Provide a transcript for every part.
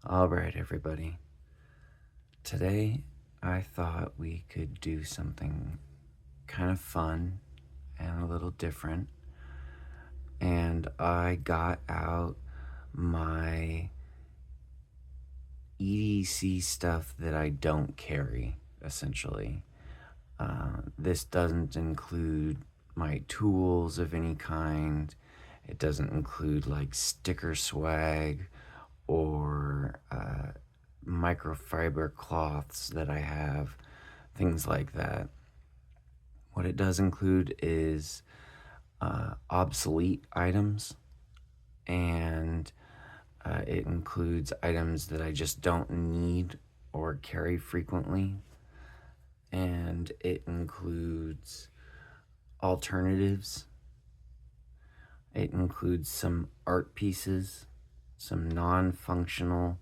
All right, everybody. Today, I thought we could do something kind of fun and a little different. And I got out my EDC stuff that I don't carry, essentially. This doesn't include my tools of any kind. It doesn't include like sticker swag or microfiber cloths that I have, things like that. What it does include is obsolete items, and it includes items that I just don't need or carry frequently, and it includes alternatives. It includes some art pieces, some non-functional.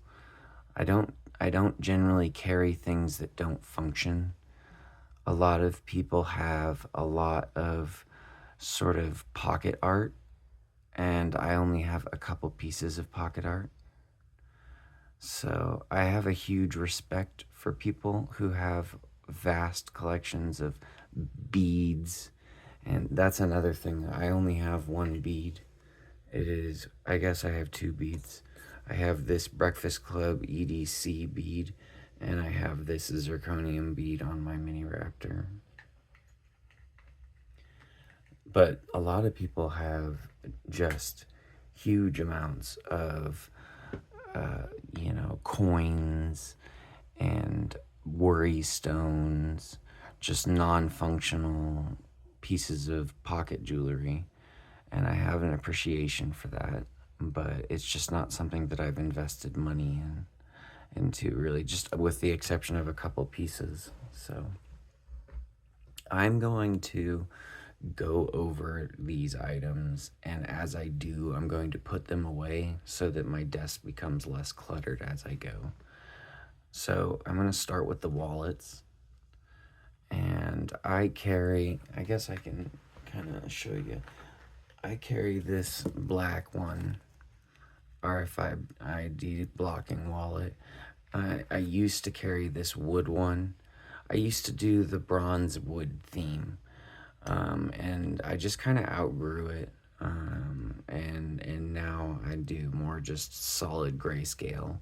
I don't generally carry things that don't function. A lot of people have a lot of sort of pocket art, and I only have a couple pieces of pocket art. So I have a huge respect for people who have vast collections of beads, and that's another thing. I only have one bead. I guess I have two beads. I have this Breakfast Club EDC bead, and I have this zirconium bead on my mini Raptor. But a lot of people have just huge amounts of, coins and worry stones, just non-functional pieces of pocket jewelry. And I have an appreciation for that, but it's just not something that I've invested money into, really, just with the exception of a couple pieces. So I'm going to go over these items, and as I do, I'm going to put them away so that my desk becomes less cluttered as I go. So I'm going to start with the wallets, and I guess I can kind of show you. I carry this black one, RFID blocking wallet. I used to carry this wood one. I used to do the bronze wood theme. And I just kind of outgrew it, and now I do more just solid grayscale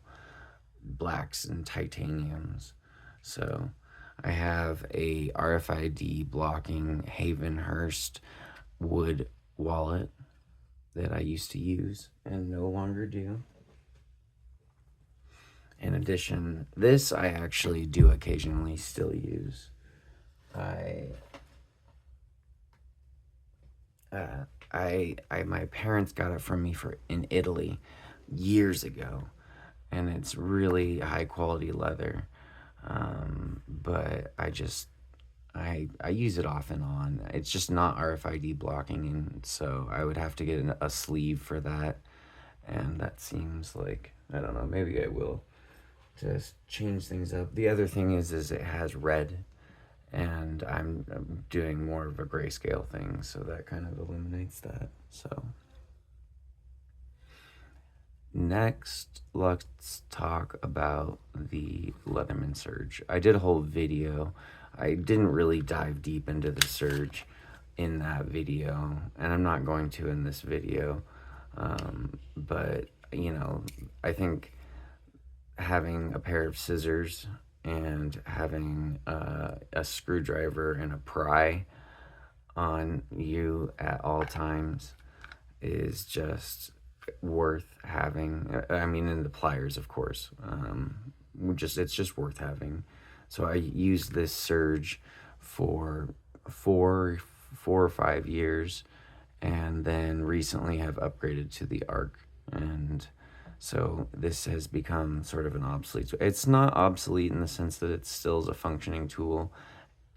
blacks and titaniums. So I have a RFID blocking Havenhurst wood wallet that I used to use and no longer do. In addition, this I actually do occasionally still use. My parents got it from me in Italy years ago, and it's really high quality leather. But I use it off and on. It's just not RFID blocking, and so I would have to get a sleeve for that. And that seems like, I don't know, maybe I will just change things up. The other thing is it has red, and I'm doing more of a grayscale thing, so that kind of eliminates that. So next, let's talk about the Leatherman Surge. I did a whole video. I didn't really dive deep into the Surge in that video, and I'm not going to in this video. But, I think having a pair of scissors and having a screwdriver and a pry on you at all times is just worth having. I mean, and the pliers, of course. It's just worth having. So I used this Surge for four or 5 years, and then recently have upgraded to the Arc, and so this has become sort of an obsolete. It's not obsolete in the sense that it still is a functioning tool,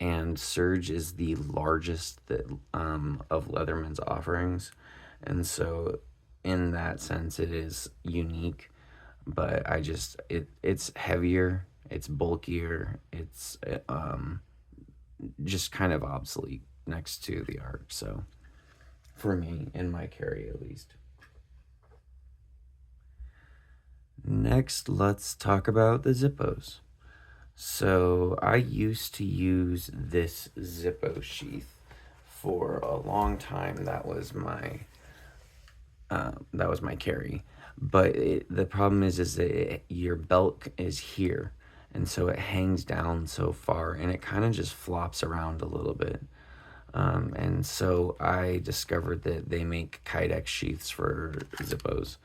and Surge is the largest of Leatherman's offerings, and so in that sense it is unique. But it's heavier, it's bulkier, it's just kind of obsolete next to the Arc. So for me, in my carry at least. Next, let's talk about the Zippos. So I used to use this Zippo sheath for a long time. That was my carry. But the problem is that your belt is here, and so it hangs down so far, and it kind of just flops around a little bit. And so I discovered that they make Kydex sheaths for Zippos,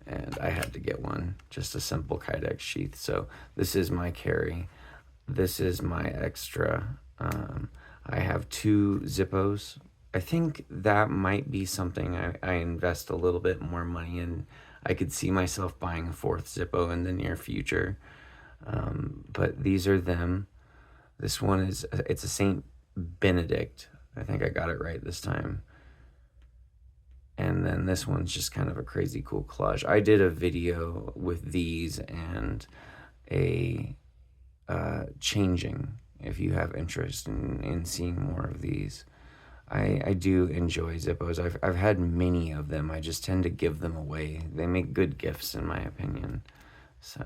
and I had to get one, just a simple Kydex sheath. So this is my carry. This is my extra. I have 2 Zippos. I think that might be something I invest a little bit more money in. I could see myself buying a 4th Zippo in the near future. But these are them. This one it's a Saint Benedict. I think I got it right this time. And then this one's just kind of a crazy cool collage. I did a video with these and a changing, if you have interest in seeing more of these. I do enjoy Zippos. I've had many of them. I just tend to give them away. They make good gifts, in my opinion. So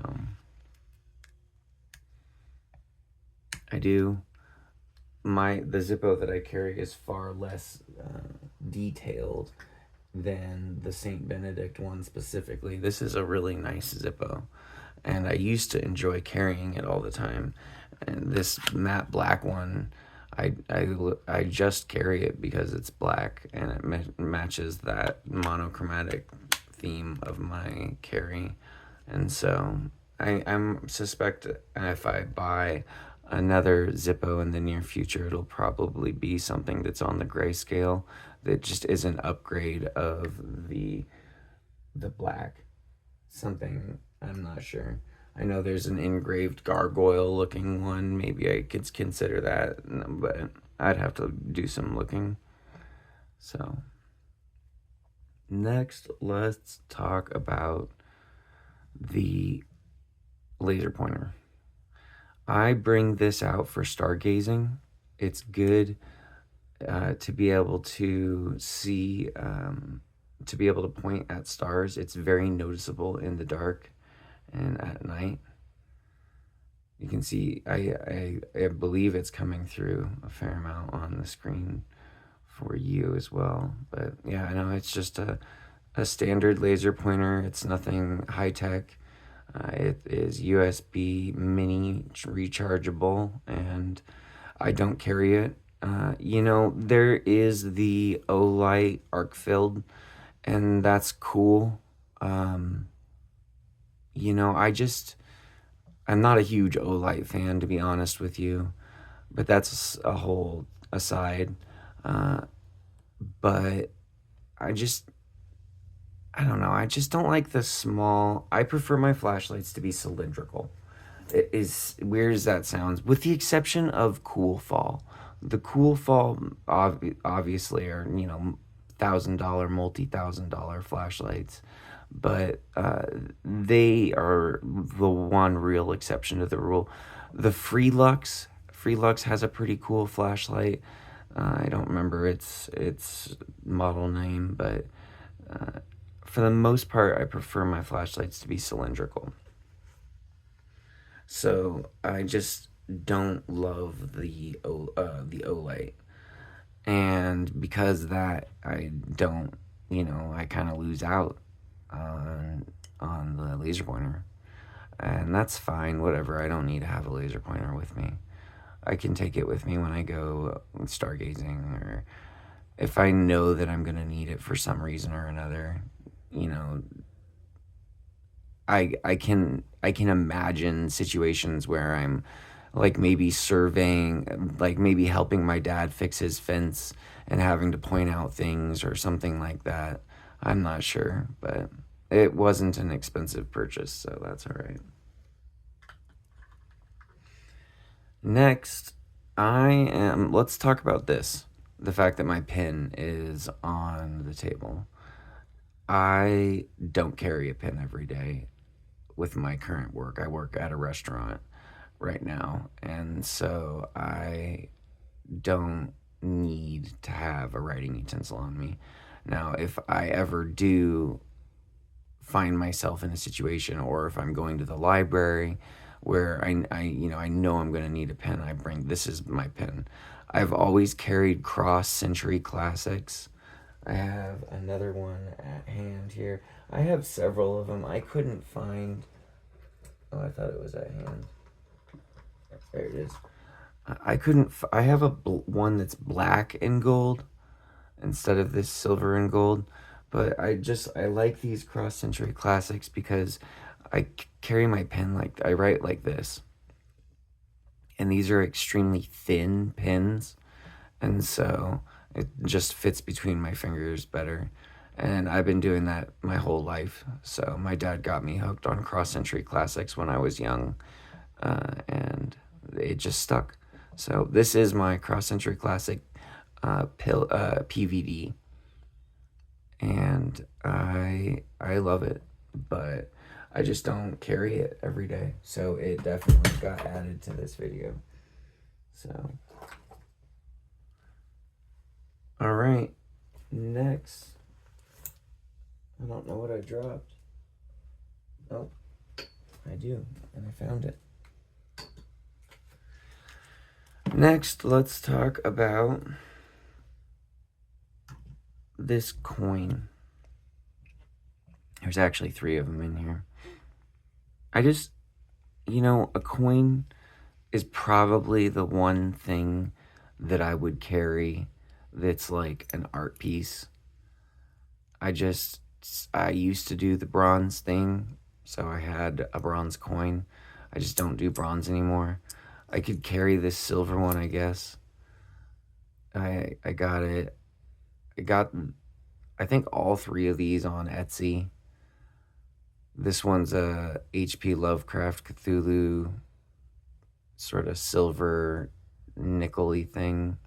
I do. The Zippo that I carry is far less detailed than the Saint Benedict one specifically. This is a really nice Zippo, and I used to enjoy carrying it all the time. And this matte black one, I just carry it because it's black and it matches that monochromatic theme of my carry. And so I'm suspect if I buy another Zippo in the near future, it'll probably be something that's on the grayscale that just is an upgrade of the black. Something, I'm not sure. I know there's an engraved gargoyle looking one. Maybe I could consider that, but I'd have to do some looking. So next, let's talk about the laser pointer. I bring this out for stargazing. It's good to be able to see, to be able to point at stars. It's very noticeable in the dark and at night. You can see, I believe it's coming through a fair amount on the screen for you as well. But yeah, I know it's just a standard laser pointer. It's nothing high tech. It is USB mini rechargeable, and I don't carry it. There is the Olight arc filled, and that's cool. I'm not a huge Olight fan, to be honest with you, but that's a whole aside. But I don't know. I just don't like the small. I prefer my flashlights to be cylindrical. It is weird as that sounds, with the exception of Cool Fall. The Cool Fall obviously are, $1,000, multi-$1,000 flashlights, but they are the one real exception to the rule. The Freelux has a pretty cool flashlight. I don't remember its model name, but for the most part, I prefer my flashlights to be cylindrical. So I just don't love the Olight, and because of that, I don't, I kind of lose out on the laser pointer, and that's fine. Whatever. I don't need to have a laser pointer with me. I can take it with me when I go stargazing, or if I know that I'm gonna need it for some reason or another. I can imagine situations where I'm like maybe surveying, like maybe helping my dad fix his fence and having to point out things or something like that. I'm not sure, but it wasn't an expensive purchase, so that's all right. Next, let's talk about this. The fact that my pen is on the table. I don't carry a pen every day with my current work. I work at a restaurant right now, and so I don't need to have a writing utensil on me. Now, if I ever do find myself in a situation, or if I'm going to the library where I know I'm going to need a pen, this is my pen. I've always carried Cross Century Classics. I have another one at hand here. I have several of them. I couldn't find, oh, I thought it was at hand. There it is. I have one that's black and gold instead of this silver and gold. But I like these Cross Century Classics because I carry my pen like, I write like this. And these are extremely thin pens. And so it just fits between my fingers better. And I've been doing that my whole life. So my dad got me hooked on Cross Century Classics when I was young. And it just stuck. So this is my Cross Century Classic PVD. And I love it, but I just don't carry it every day. So it definitely got added to this video. So, all right, next. I don't know what I dropped. Oh, I do, and I found it. Next, let's talk about this coin. There's actually 3 of them in here. A coin is probably the one thing that I would carry that's like an art piece. I used to do the bronze thing, so I had a bronze coin. I just don't do bronze anymore. I could carry this silver one, I guess. I got it. I think all 3 of these on Etsy. This one's a H.P. Lovecraft Cthulhu sort of silver nickel-y thing.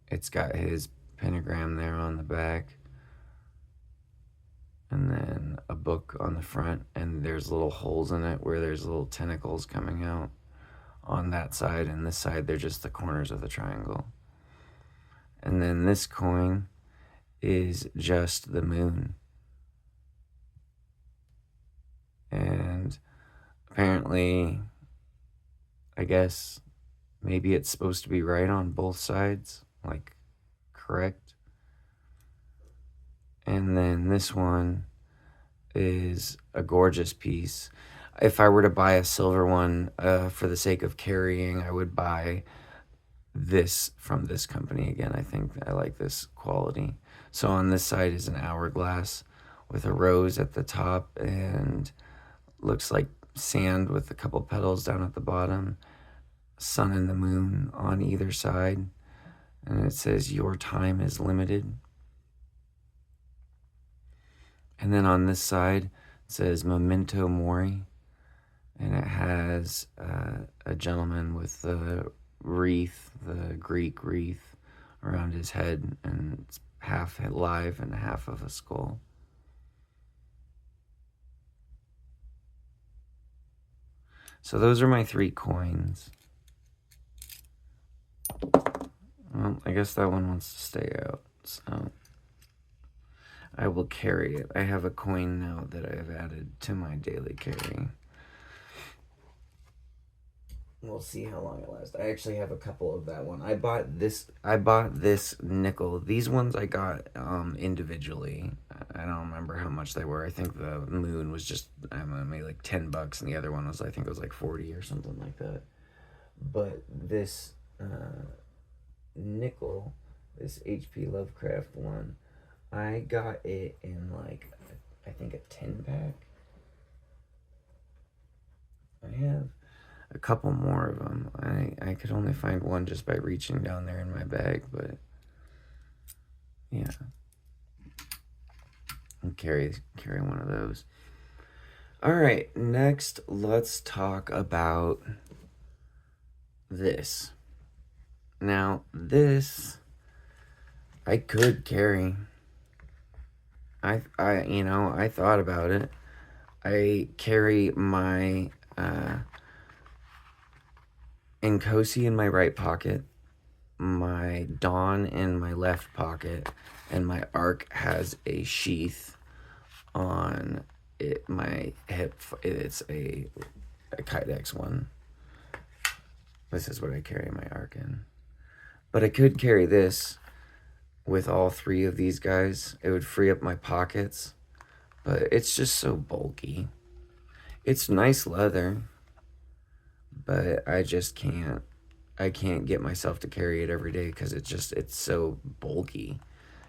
It's got his pentagram there on the back. And then a book on the front, and there's little holes in it where there's little tentacles coming out on that side, and this side they're just the corners of the triangle. And then this coin is just the moon. And apparently, I guess, maybe it's supposed to be right on both sides, like correct. And then this one is a gorgeous piece. If I were to buy a silver one for the sake of carrying, I would buy this from this company again. I think I like this quality. So on this side is an hourglass with a rose at the top and looks like sand with a couple petals down at the bottom, sun and the moon on either side, and it says your time is limited. And then on this side it says memento mori, and it has a gentleman with the wreath, the Greek wreath around his head, and it's half alive and half of a skull. So those are my 3 coins. Well, I guess that one wants to stay out, so I will carry it. I have a coin now that I have added to my daily carry. We'll see how long it lasts. I actually have a couple of that one. I bought this nickel. These ones I got individually. I don't remember how much they were. I think the moon was just, I don't know, maybe like $10, and the other one was, I think it was like 40 or something like that. But this nickel, this H.P. Lovecraft one, I got it in like, I think a 10-pack. I have a couple more of them. I could only find one just by reaching down there in my bag, but yeah, I'll carry one of those. All right, next let's talk about this. Now this I could carry. I thought about it. I carry my Nkosi in my right pocket, my Dawn in my left pocket, and my Arc has a sheath on it. My hip, it's a Kydex one. This is what I carry my arc in. But I could carry this with all three of these guys. It would free up my pockets, but it's just so bulky. It's nice leather, but I just can't. I can't get myself to carry it every day because it's so bulky.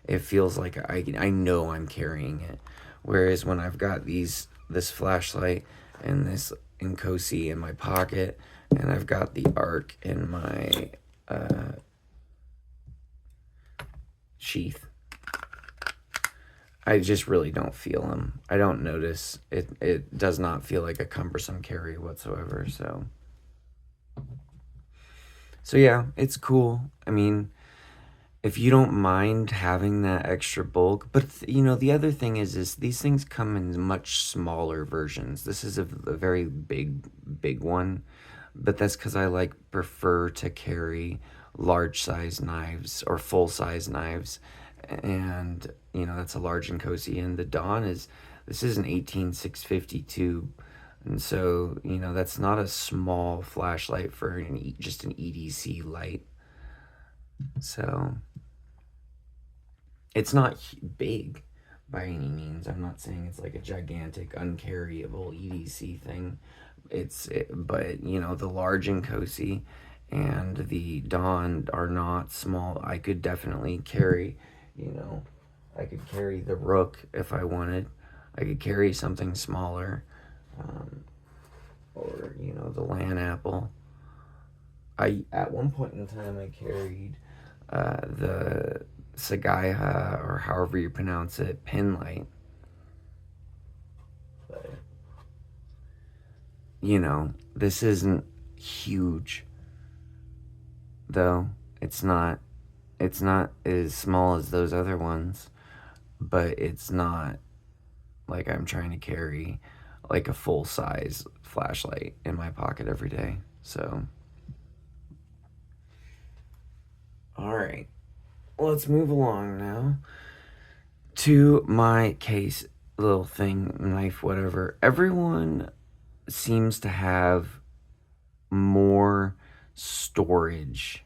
It feels like I know I'm carrying it. Whereas when I've got this flashlight and this Nkosi in my pocket, and I've got the arc in my sheath, I just really don't feel them. I don't notice it. It does not feel like a cumbersome carry whatsoever. So yeah, it's cool. I mean, if you don't mind having that extra bulk, but the other thing is these things come in much smaller versions. This is a very big one, but that's because I prefer to carry large size knives or full size knives, and that's a large Nkosi. And the Dawn this is an 18650 tube, and so that's not a small flashlight for just an EDC light. So it's not big by any means. I'm not saying it's like a gigantic, uncarryable EDC thing. But the large Nkosi and the Dawn are not small. I could definitely carry, I could carry the Rook if I wanted. I could carry something smaller, or the Land Apple. At one point in time I carried the Sagaiha, or however you pronounce it, pin light. But this isn't huge, though. It's not as small as those other ones, but it's not like I'm trying to carry like a full size flashlight in my pocket every day. So all right, let's move along now to my case, little thing, knife, whatever. Everyone seems to have more storage.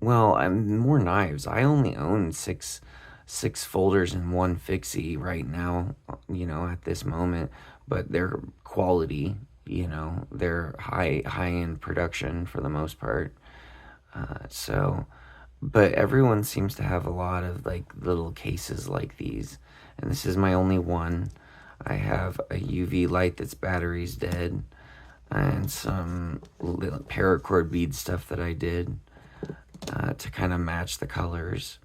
Well, more knives. I only own six folders and one fixie right now, at this moment, but they're quality, they're high-end production for the most part. But everyone seems to have a lot of little cases like these, and this is my only one. I have a UV light that's battery's dead, and some paracord bead stuff that I did to kind of match the colors.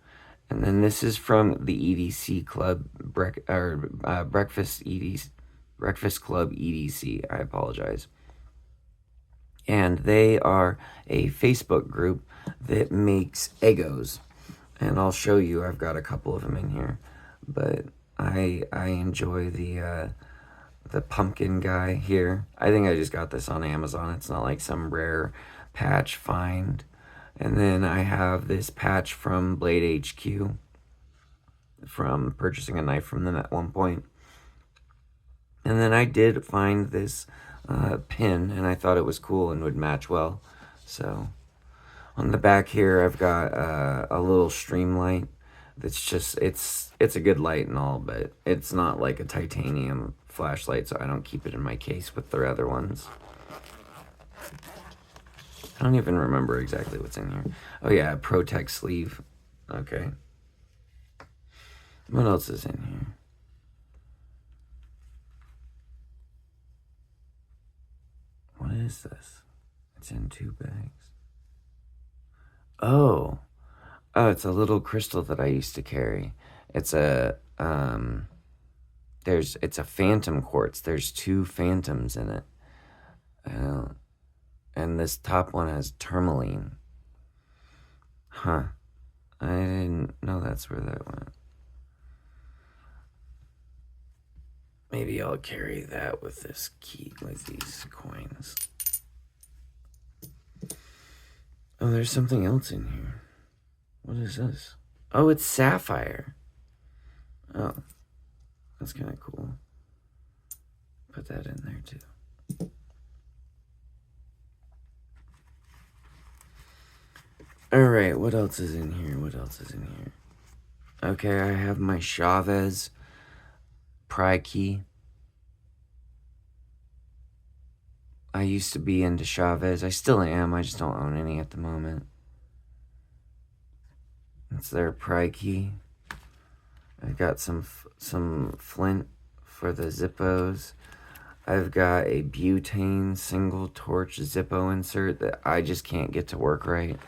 And then this is from the EDC Club Breakfast Club EDC. I apologize. And they are a Facebook group that makes Eggos, and I'll show you. I've got a couple of them in here, but I enjoy the pumpkin guy here. I think I just got this on Amazon. It's not like some rare patch find. And then I have this patch from Blade HQ from purchasing a knife from them at one point. And then I did find this pin, and I thought it was cool and would match well. So on the back here, I've got a little stream light. That's just, it's a good light and all, but it's not like a titanium flashlight, so I don't keep it in my case with the other ones. I don't even remember exactly what's in here. Oh yeah, a Protect sleeve. Okay. What else is in here? What is this? It's in 2 bags. Oh, it's a little crystal that I used to carry. It's a it's a phantom quartz. There's 2 phantoms in it. And this top one has tourmaline. Huh. I didn't know that's where that went. Maybe I'll carry that with this key, with these coins. Oh, there's something else in here. What is this? Oh, it's sapphire. Oh, That's kind of cool. Put that in there too. Alright, what else is in here? Okay, I have my Chavez pry key. I used to be into Chavez. I still am. I just don't own any at the moment. It's their pry key. I've got some flint for the Zippos. I've got a butane single torch Zippo insert that I just can't get to work right.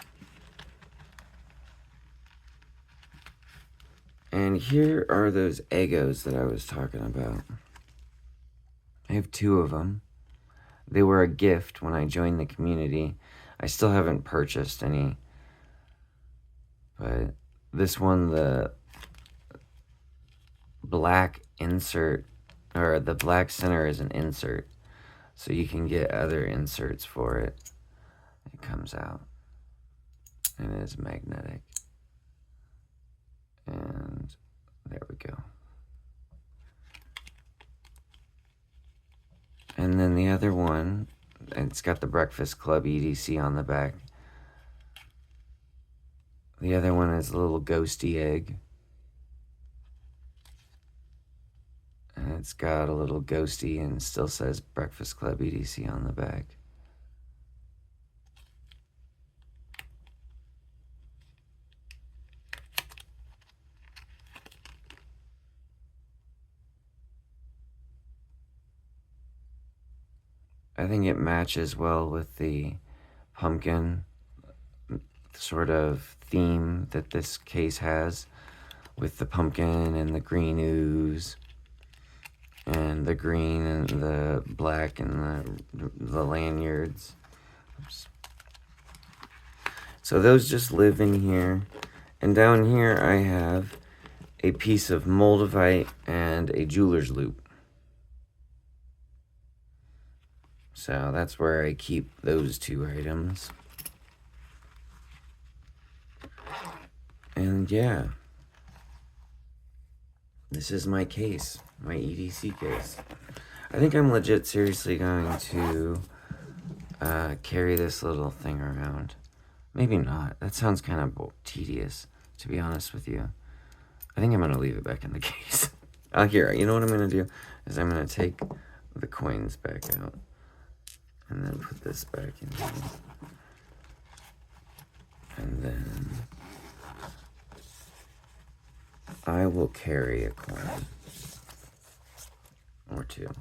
And here are those Eggos that I was talking about. I have 2 of them. They were a gift when I joined the community. I still haven't purchased any. But this one, the black insert, or the black center is an insert. So you can get other inserts for it. It comes out. And it is magnetic. And there we go. And then the other one, it's got the Breakfast Club EDC on the back. The other one is a little ghosty egg. And it's got a little ghosty and still says Breakfast Club EDC on the back. I think it matches well with the pumpkin sort of theme that this case has, with the pumpkin and the green ooze and the green and the black and the lanyards. Oops. So those just live in here. And down here I have a piece of moldavite and a jeweler's loop. So that's where I keep those 2 items. And yeah, this is my case, my EDC case. I think I'm legit seriously going to carry this little thing around. Maybe not. That sounds kind of tedious, to be honest with you. I think I'm going to leave it back in the case. Here, you know what I'm going to do? Is I'm going to take the coins back out. And then put this back in here. And then I will carry a coin. Or 2.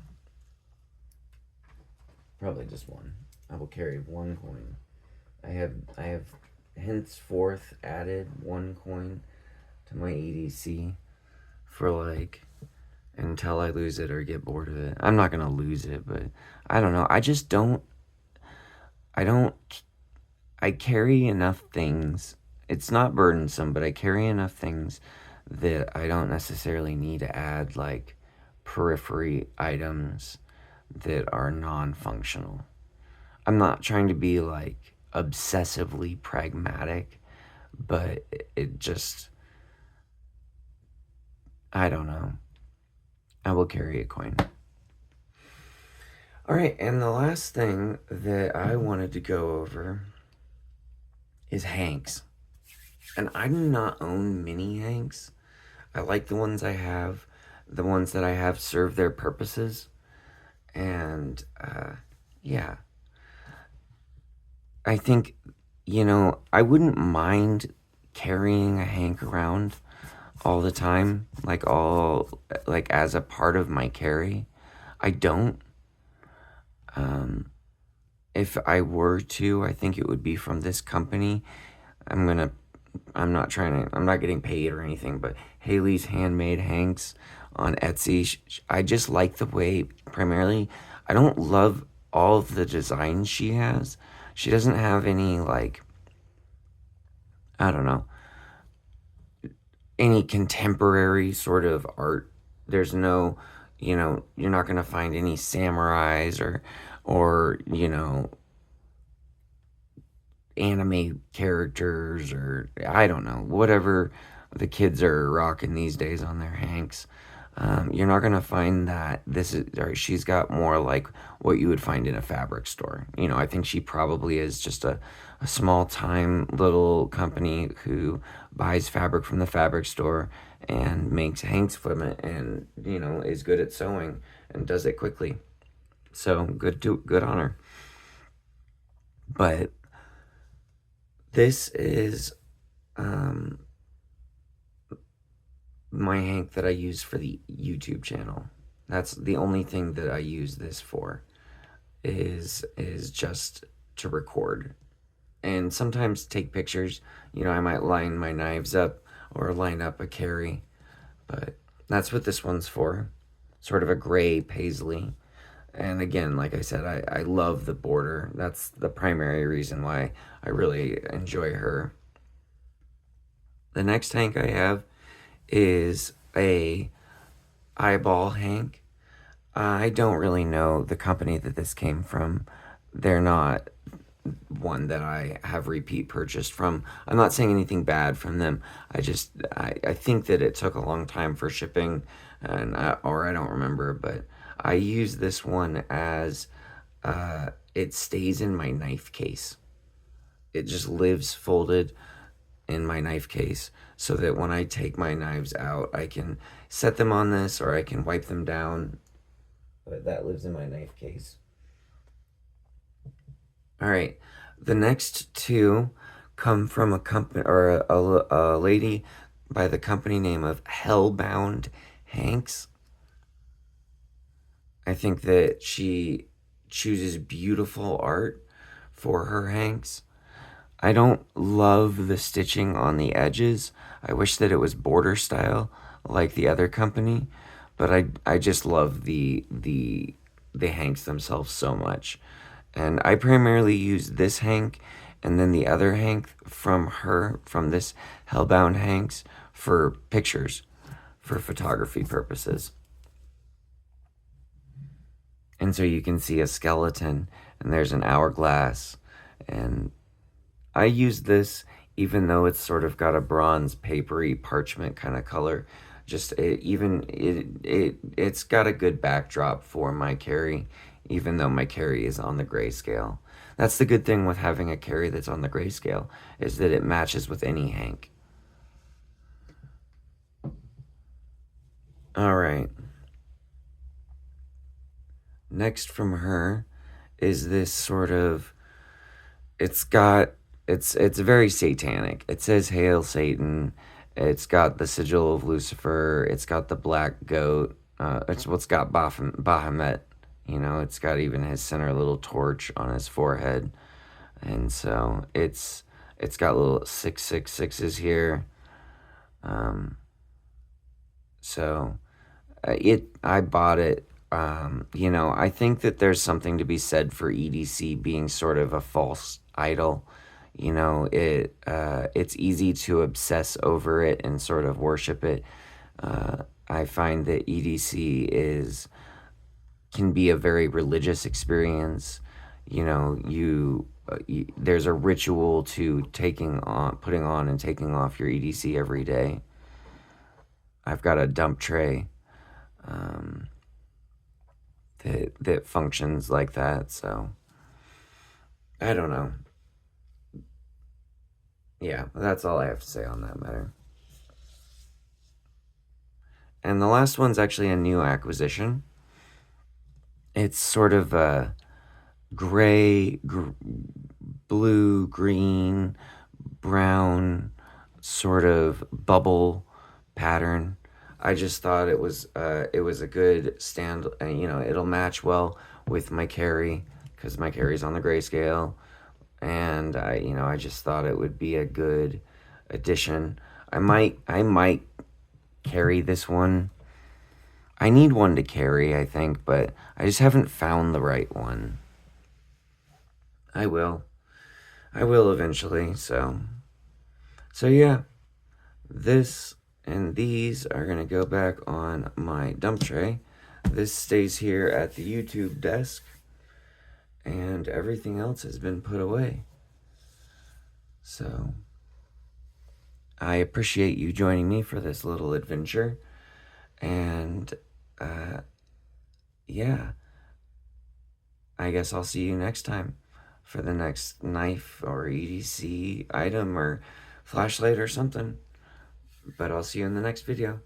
Probably just 1. I will carry 1 coin. I have henceforth added 1 coin to my EDC for like until I lose it or get bored of it. I'm not gonna lose it, but I don't know. I carry enough things. It's not burdensome, but I carry enough things that I don't necessarily need to add like periphery items that are non-functional. I'm not trying to be like obsessively pragmatic, but it just, I don't know. I will carry a coin. All right, and the last thing that I wanted to go over is Hanks. And I do not own mini Hanks. I like the ones I have. The ones that I have serve their purposes. And, yeah. I think, I wouldn't mind carrying a Hank around all the time, like as a part of my carry. I don't. If I were to, I think it would be from this company. I'm not getting paid or anything, but Haley's Handmade Hanks on Etsy. I just like the way, primarily, I don't love all of the designs she has. She doesn't have any, like, I don't know, any contemporary sort of art. There's no, you're not going to find any samurais or anime characters or, I don't know, whatever the kids are rocking these days on their Hanks. You're not gonna find that this is, or she's got more like what you would find in a fabric store. You know, I think she probably is just a small time little company who buys fabric from the fabric store and makes Hanks from it, and you know, is good at sewing and does it quickly. So good on her. But this is um, my Hank that I use for the YouTube channel. That's the only thing that I use this for, is just to record and sometimes take pictures. You know, I might line my knives up or line up a carry, but that's what this one's for. Sort of a gray paisley. And again, like I said, I love the border. That's the primary reason why I really enjoy her. The next Hank I have is a eyeball Hank. I don't really know the company that this came from. They're not one that I have repeat purchased from. I'm not saying anything bad from them. I think that it took a long time for shipping, or I don't remember, but I use this one as it stays in my knife case. It just lives folded in my knife case so that when I take my knives out, I can set them on this or I can wipe them down. But that lives in my knife case. All right. The next two come from a company or a lady by the company name of Hellbound Hanks. I think that she chooses beautiful art for her Hanks. I don't love the stitching on the edges. I wish that it was border style like the other company, but I just love the Hanks themselves so much. And I primarily use this Hank and then the other Hank from this Hellbound Hanks for pictures, for photography purposes. And so you can see a skeleton and there's an hourglass. And I use this even though it's sort of got a bronze papery parchment kind of color. Just it's got a good backdrop for my carry, even though my carry is on the grayscale. That's the good thing with having a carry that's on the grayscale, is that it matches with any Hank. All right. Next from her is this sort of, it's very satanic. It says Hail Satan. It's got the sigil of Lucifer. It's got the black goat. It's what's got Bahamut. You know, it's got even his center little torch on his forehead. And so it's got little 666s here. So I bought it. You know, I think that there's something to be said for EDC being sort of a false idol. You know, it's easy to obsess over it and sort of worship it. I find that EDC can be a very religious experience. You know, there's a ritual to putting on and taking off your EDC every day. I've got a dump tray that functions like that, so I don't know. Yeah, that's all I have to say on that matter. And the last one's actually a new acquisition. It's sort of a gray, blue, green, brown sort of bubble pattern. I just thought it was a good stand. You know, it'll match well with my carry because my carry's on the grayscale, and I just thought it would be a good addition. I might carry this one. I need one to carry, I think, but I just haven't found the right one. I will eventually. So yeah, this and these are gonna go back on my dump tray. This stays here at the YouTube desk, and everything else has been put away. So I appreciate you joining me for this little adventure, And yeah, I guess I'll see you next time for the next knife or EDC item or flashlight or something. But I'll see you in the next video.